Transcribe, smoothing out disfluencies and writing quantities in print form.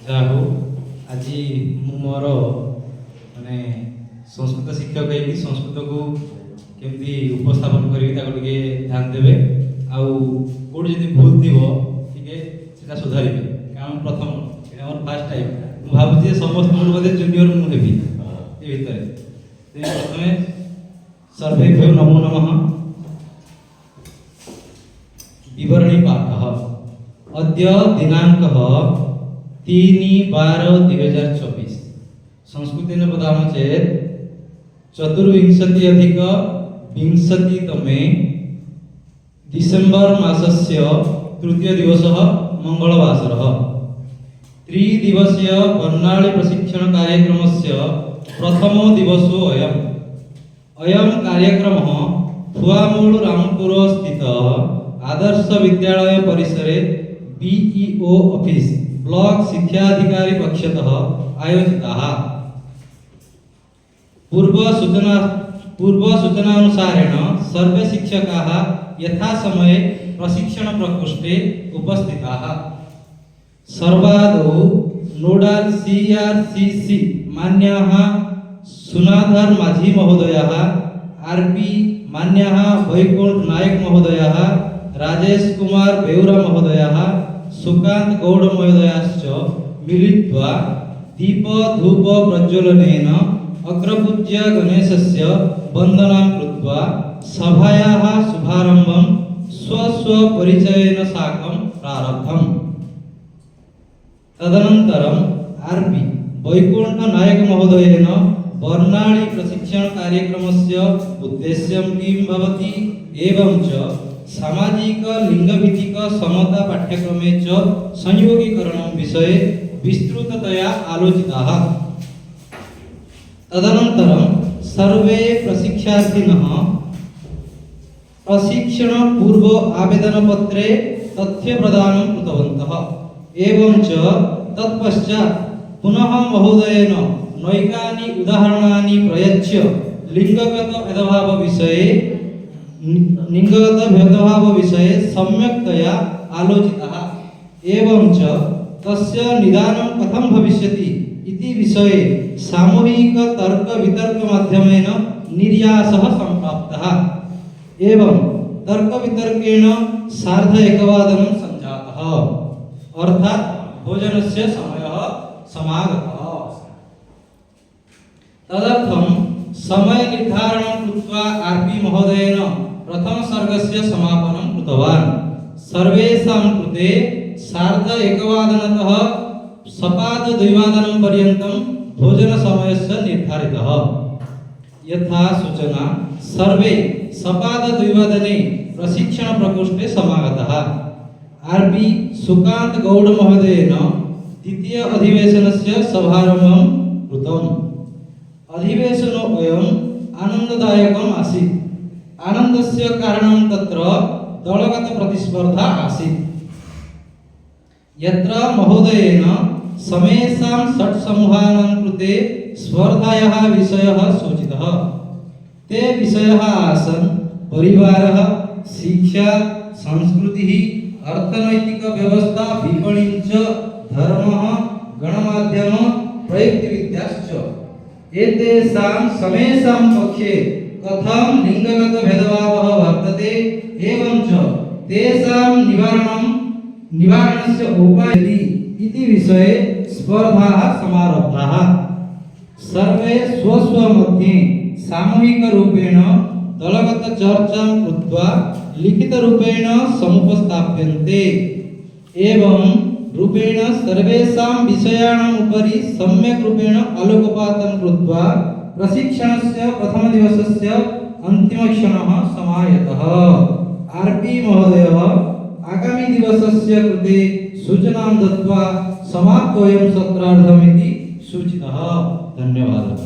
जाहो आज मोर माने संस्कृत शिक्षक है संस्कृत को केमती उपस्थापन करी टे ध्यान देवे आउ कोड जदि भूल थी टे सुधारे कारण प्रथम फर्स्ट टाइम मुझे भावी समस्त बोधे जूनियर मुझे ये भितर प्रथम सर्वेभ्यो नमो नमः विवरणी पाठ अद्य दिनांक 3/12/2024 संस्कृतेन वदामः चेत् चतुर्विंशत्यधिकविंशतितमे डिसेम्बर मासस्य तृतीय दिवसः मंगलवासरः त्रिदिवसीय वर्णाली प्रशिक्षण कार्यक्रमस्य प्रथमो दिवसो अयं कार्यक्रमः फुआमूल रामपुर स्थित आदर्श विद्यालय परिसरे बीईओ ऑफिस ब्लॉक शिक्षाधिकारी पक्षतः आयोजितः पूर्व सूचनानुसारेण सर्वे शिक्षकाः यथा समये प्रशिक्षण प्रकोष्ठे उपस्थिताः सर्वादौ नोडाल सीआरसीसी मान्याः सुनाधर माझी महोदयः आरपी मान्यः वैकुंठ नायक महोदयः राजेश कुमार बेउरा महोदयः सुकांत गौड़ महोदयाश्च मिलित्वा दीप धूप प्रज्वलनेन अग्रपूज्य गणेशस्य वंदनां कृत्वा सभायाः शुभारम्भं स्वस्वपरिचयेन साकं प्रारब्धम्। तदनन्तरम् आरपी वैकुंठ नायक महोदयेन वर्णाली प्रशिक्षण कार्यक्रमस्य उद्देश्यं किं भवति एवं च सामाजिक लिंगभित्तिक समता पाठ्यक्रमे च संयोगीकरणं विषये विस्तृततया आलोचिताः। तदनन्तरं सर्वे प्रशिक्षार्थिनः प्रशिक्षण पूर्व आवेदन पत्रे तथ्य प्रदानं कृतवन्तः एवं च तत्पश्चात् पुनः महोदयेन नैकानि उदाहरणानि प्रयच्छ लिंगगत भेदभाव विषये सम्यक्तया आलोचितः एवं च तस्य निदानं कथं भविष्यति इति विषये सामूहिक तर्क वितर्क माध्यमेन निर्यासः सम्प्राप्तः एवं तर्क वितर्केण सार्ध एकवादनं सञ्जातः अर्थात् भोजनस्य समयः समागतः। तदर्थं समय निर्धारणं कृत्वा आरपी महोदयेन प्रथम सर्गस्य समापनं कृतवान्। सर्वेषां कृते सार्ध एकवादनतः सपाद द्विवादनं पर्यन्तं भोजन समयस्य निर्धारितः। यथा सूचना सर्वे सपाद द्विवादने प्रशिक्षण प्रकोष्ठे समागताः। आरपी सुकांत गौड़ महोदयेन द्वितीय अधिवेशनस्य शुभारम्भं कृतम्। अधिवेशनोऽयम् आनन्ददायकम् आसीत्। आनन्दस्य कारणं तत्र दलगत प्रतिस्पर्धा आसीत् यत्र महोदयेन समेषां षट् समूहानां कृते स्पर्धायाः विषयः सूचितः। ते विषयाः आसन् परिवारः, शिक्षा, संस्कृतिः, अर्थनैतिक व्यवस्था, विपणि च धर्मः, गणमाध्यम, प्रयुक्तिविद्याश्च। एतेषां समेषां पक्षे कथं लिंगगत भेदभावः वर्तते एवं च तेषां निवारणस्य उपायः इति विषये स्पर्धाः समारब्धाः। सर्वे स्वस्वमध्ये सामूहिकरूपेण दलगत चर्चां कृत्वा लिखितरूपेण समुपस्थाप्यन्ते। एवं रूपेण सर्वेषां विषयाणाम् उपरि सम्यक् रूपेण आलोकपातं कृत्वा प्रशिक्षणस्य प्रथमदिवसस्य अन्तिमक्षणः समायतः। आरपी महोदयः आगामी दिवसस्य कृते सूचनां दत्त्वा समाप्तोऽयं सत्रार्धमिति सूचितः। धन्यवादः।